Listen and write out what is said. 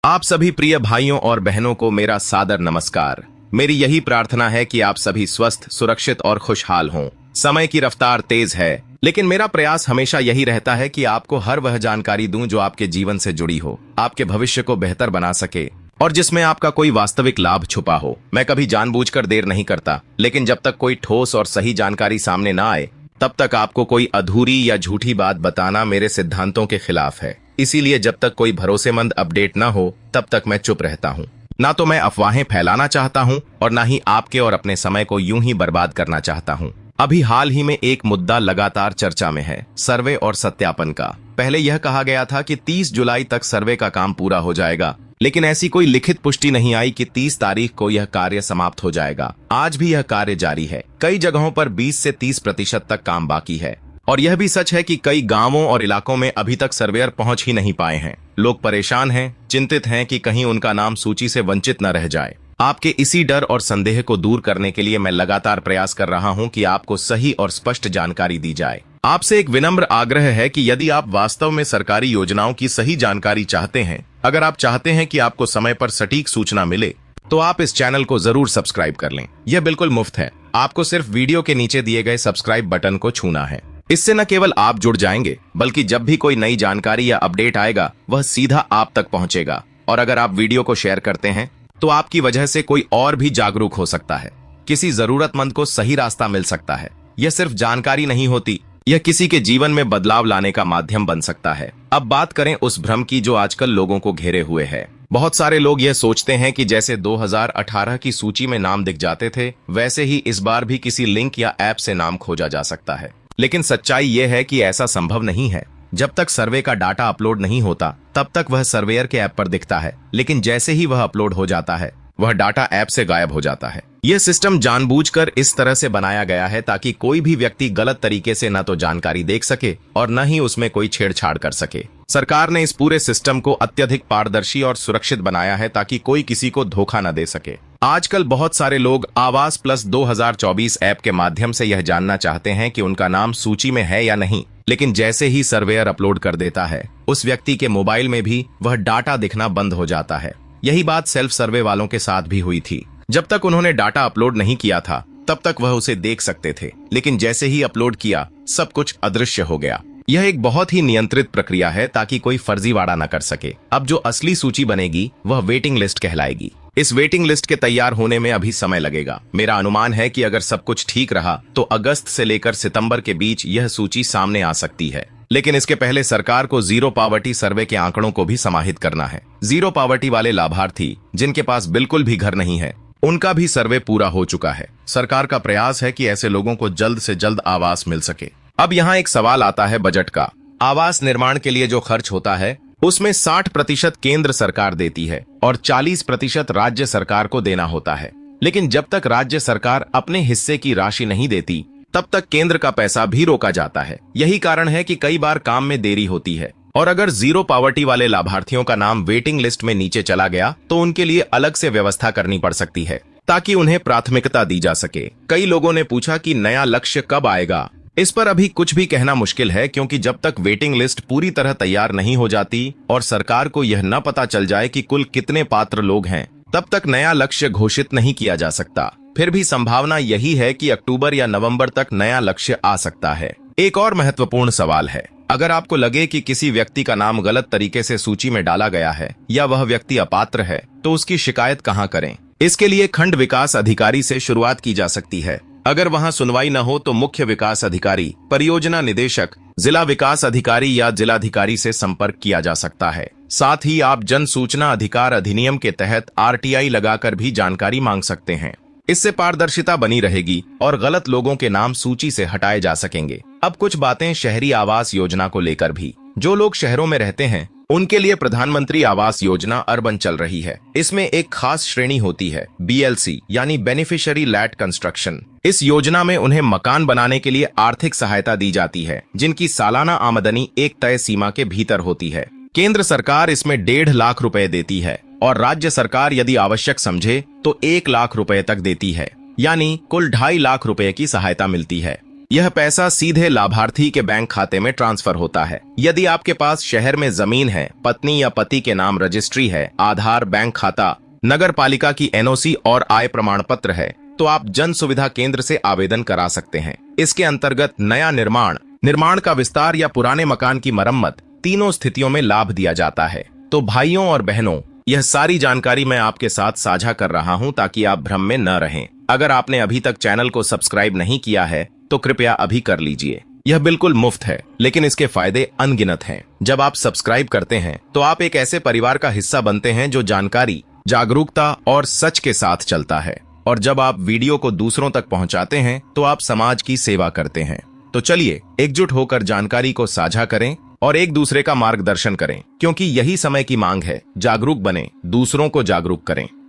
आप सभी प्रिय भाइयों और बहनों को मेरा सादर नमस्कार। मेरी यही प्रार्थना है कि आप सभी स्वस्थ, सुरक्षित और खुशहाल हों। समय की रफ्तार तेज है, लेकिन मेरा प्रयास हमेशा यही रहता है कि आपको हर वह जानकारी दूं जो आपके जीवन से जुड़ी हो, आपके भविष्य को बेहतर बना सके और जिसमें आपका कोई वास्तविक लाभ छुपा हो। मैं कभी जानबूझकर देर नहीं करता, लेकिन जब तक कोई ठोस और सही जानकारी सामने ना आए, तब तक आपको कोई अधूरी या झूठी बात बताना मेरे सिद्धांतों के खिलाफ है। इसीलिए जब तक कोई भरोसेमंद अपडेट न हो, तब तक मैं चुप रहता हूँ। ना तो मैं अफवाहें फैलाना चाहता हूँ और ना ही आपके और अपने समय को यूं ही बर्बाद करना चाहता हूँ। अभी हाल ही में एक मुद्दा लगातार चर्चा में है, सर्वे और सत्यापन का। पहले यह कहा गया था कि 30 जुलाई तक सर्वे का काम पूरा हो जाएगा, लेकिन ऐसी कोई लिखित पुष्टि नहीं आई कि 30 तारीख को यह कार्य समाप्त हो जाएगा। आज भी यह कार्य जारी है। कई जगहों पर 20 से 30% तक काम बाकी है। और यह भी सच है कि कई गांवों और इलाकों में अभी तक सर्वेयर पहुंच ही नहीं पाए हैं। लोग परेशान हैं, चिंतित हैं कि कहीं उनका नाम सूची से वंचित न रह जाए। आपके इसी डर और संदेह को दूर करने के लिए मैं लगातार प्रयास कर रहा हूं कि आपको सही और स्पष्ट जानकारी दी जाए। आपसे एक विनम्र आग्रह है कि यदि आप वास्तव में सरकारी योजनाओं की सही जानकारी चाहते हैं, अगर आप चाहते हैं कि आपको समय पर सटीक सूचना मिले, तो आप इस चैनल को जरूर सब्सक्राइब कर लें। यह बिल्कुल मुफ्त है। आपको सिर्फ वीडियो के नीचे दिए गए सब्सक्राइब बटन को छूना है। इससे न केवल आप जुड़ जाएंगे, बल्कि जब भी कोई नई जानकारी या अपडेट आएगा, वह सीधा आप तक पहुंचेगा। और अगर आप वीडियो को शेयर करते हैं, तो आपकी वजह से कोई और भी जागरूक हो सकता है। किसी जरूरतमंद को सही रास्ता मिल सकता है। यह सिर्फ जानकारी नहीं होती, यह किसी के जीवन में बदलाव लाने का माध्यम बन सकता है। अब बात करें उस भ्रम की जो आजकल लोगों को घेरे हुए है। बहुत सारे लोग यह सोचते हैं कि जैसे 2018 की सूची में नाम दिख जाते थे, वैसे ही इस बार भी किसी लिंक या ऐप से नाम खोजा जा सकता है। लेकिन सच्चाई यह है कि ऐसा संभव नहीं है। जब तक सर्वे का डाटा अपलोड नहीं होता, तब तक वह सर्वेयर के ऐप पर दिखता है, लेकिन जैसे ही वह अपलोड हो जाता है, वह डाटा ऐप से गायब हो जाता है। यह सिस्टम जानबूझकर इस तरह से बनाया गया है ताकि कोई भी व्यक्ति गलत तरीके से न तो जानकारी देख सके और न ही उसमें कोई छेड़छाड़ कर सके। सरकार ने इस पूरे सिस्टम को अत्यधिक पारदर्शी और सुरक्षित बनाया है ताकि कोई किसी को धोखा न दे सके। आजकल बहुत सारे लोग आवास प्लस 2024 ऐप के माध्यम से यह जानना चाहते हैं कि उनका नाम सूची में है या नहीं, लेकिन जैसे ही सर्वेयर अपलोड कर देता है, उस व्यक्ति के मोबाइल में भी वह डाटा दिखना बंद हो जाता है। यही बात सेल्फ सर्वे वालों के साथ भी हुई थी। जब तक उन्होंने डाटा अपलोड नहीं किया था, तब तक वह उसे देख सकते थे, लेकिन जैसे ही अपलोड किया, सब कुछ अदृश्य हो गया। यह एक बहुत ही नियंत्रित प्रक्रिया है ताकि कोई फर्जीवाड़ा न कर सके। अब जो असली सूची बनेगी, वह वेटिंग लिस्ट कहलाएगी। इस वेटिंग लिस्ट के तैयार होने में अभी समय लगेगा। मेरा अनुमान है कि अगर सब कुछ ठीक रहा, तो अगस्त से लेकर सितंबर के बीच यह सूची सामने आ सकती है। लेकिन इसके पहले सरकार को जीरो पावर्टी सर्वे के आंकड़ों को भी समाहित करना है। जीरो पावर्टी वाले लाभार्थी जिनके पास बिल्कुल भी घर नहीं है, उनका भी सर्वे पूरा हो चुका है। सरकार का प्रयास है कि ऐसे लोगों को जल्द से जल्द आवास मिल सके। अब यहाँ एक सवाल आता है बजट का। आवास निर्माण के लिए जो खर्च होता है, उसमें 60% केंद्र सरकार देती है और 40% राज्य सरकार को देना होता है। लेकिन जब तक राज्य सरकार अपने हिस्से की राशि नहीं देती, तब तक केंद्र का पैसा भी रोका जाता है। यही कारण है कि कई बार काम में देरी होती है। और अगर जीरो पावर्टी वाले लाभार्थियों का नाम वेटिंग लिस्ट में नीचे चला गया, तो उनके लिए अलग से व्यवस्था करनी पड़ सकती है ताकि उन्हें प्राथमिकता दी जा सके। कई लोगों ने पूछा कि नया लक्ष्य कब आएगा। इस पर अभी कुछ भी कहना मुश्किल है, क्योंकि जब तक वेटिंग लिस्ट पूरी तरह तैयार नहीं हो जाती और सरकार को यह न पता चल जाए कि कुल कितने पात्र लोग हैं, तब तक नया लक्ष्य घोषित नहीं किया जा सकता। फिर भी संभावना यही है कि अक्टूबर या नवंबर तक नया लक्ष्य आ सकता है। एक और महत्वपूर्ण सवाल है, अगर आपको लगे कि किसी व्यक्ति का नाम गलत तरीके से सूची में डाला गया है या वह व्यक्ति अपात्र है, तो उसकी शिकायत कहाँ करें? इसके लिए खंड विकास अधिकारी से शुरुआत की जा सकती है। अगर वहां सुनवाई न हो, तो मुख्य विकास अधिकारी, परियोजना निदेशक, जिला विकास अधिकारी या जिलाधिकारी से संपर्क किया जा सकता है। साथ ही आप जन सूचना अधिकार अधिनियम के तहत RTI लगाकर भी जानकारी मांग सकते हैं। इससे पारदर्शिता बनी रहेगी और गलत लोगों के नाम सूची से हटाए जा सकेंगे। अब कुछ बातें शहरी आवास योजना को लेकर भी। जो लोग शहरों में रहते हैं, उनके लिए प्रधानमंत्री आवास योजना अर्बन चल रही है। इसमें एक खास श्रेणी होती है, BLC यानी बेनिफिशियरी लैड कंस्ट्रक्शन। इस योजना में उन्हें मकान बनाने के लिए आर्थिक सहायता दी जाती है, जिनकी सालाना आमदनी एक तय सीमा के भीतर होती है। केंद्र सरकार इसमें 1.5 लाख रुपए देती है और राज्य सरकार यदि आवश्यक समझे तो 1 लाख रुपए तक देती है, यानी कुल 2.5 लाख रुपए की सहायता मिलती है। यह पैसा सीधे लाभार्थी के बैंक खाते में ट्रांसफर होता है। यदि आपके पास शहर में जमीन है, पत्नी या पति के नाम रजिस्ट्री है, आधार, बैंक खाता, नगर पालिका की एनओसी और आय प्रमाण पत्र है, तो आप जन सुविधा केंद्र से आवेदन करा सकते हैं। इसके अंतर्गत नया निर्माण का विस्तार या पुराने मकान की मरम्मत, तीनों स्थितियों में लाभ दिया जाता है। तो भाइयों और बहनों, यह सारी जानकारी मैं आपके साथ साझा कर रहा हूं ताकि आप भ्रम में न रहें। अगर आपने अभी तक चैनल को सब्सक्राइब नहीं किया है तो कृपया अभी कर लीजिए। यह बिल्कुल मुफ्त है, लेकिन इसके फायदे अनगिनत हैं। जब आप सब्सक्राइब करते हैं तो आप एक ऐसे परिवार का हिस्सा बनते हैं जो जानकारी, जागरूकता और सच के साथ चलता है। और जब आप वीडियो को दूसरों तक पहुंचाते हैं तो आप समाज की सेवा करते हैं। तो चलिए एकजुट होकर जानकारी को साझा करें और एक दूसरे का मार्गदर्शन करें, क्योंकि यही समय की मांग है। जागरूक बने, दूसरों को जागरूक करें।